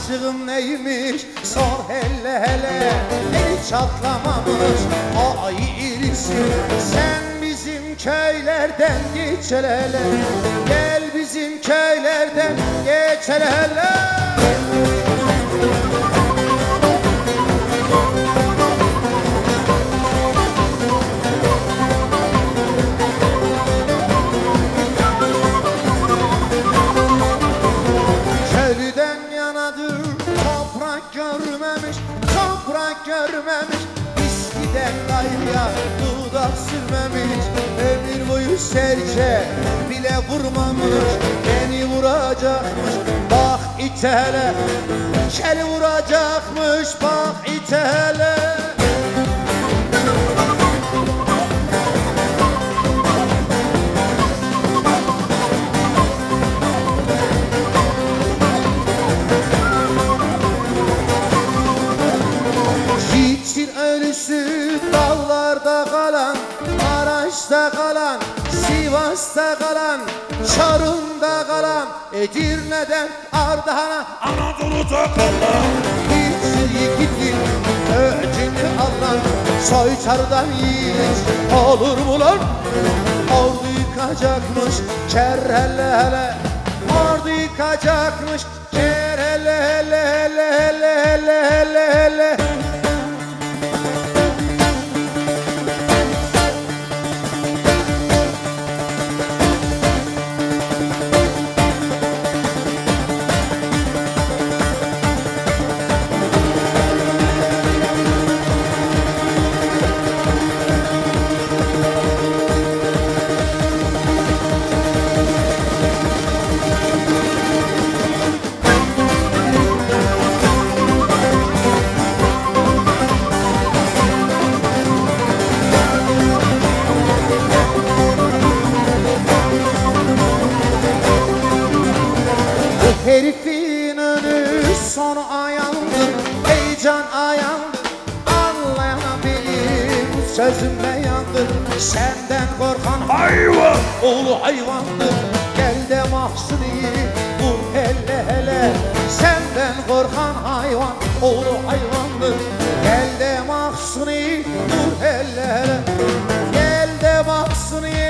acığım neymiş sor hele hele. Eli çatlamamış ay irisi. Sen bizim köylerden geç hele hele. Gel bizim köylerden geç hele hele. Görmemiş, viskiden gayrıya dudak sürmemiş. Ömür boyu serçe bile vurmamış. Beni vuracakmış bak ite hele. Şeli vuracakmış bak ite hele. Dağlarda kalan, Maraş'ta kalan, Sivas'ta kalan, Çorum'da kalan, Edirne'den Ardahan'a, Anadolu'da kalan. Hiç yiğitin öcünü alan, soytarıdan yiğit olur mu lan? Ordu yıkacakmış ker hele hele. Ordu yıkacakmış ker hele hele hele hele hele hele hele. Herifin önü sonu ayandır, heyecan ayandır. Anlayan benim sözüm beyandır. Senden korkan hayvan, oğlu hayvandır. Gel de Mahsuni vur hele hele. Senden korkan hayvan, oğlu hayvandır. Gel de Mahsuni vur hele hele. Gel de Mahsuni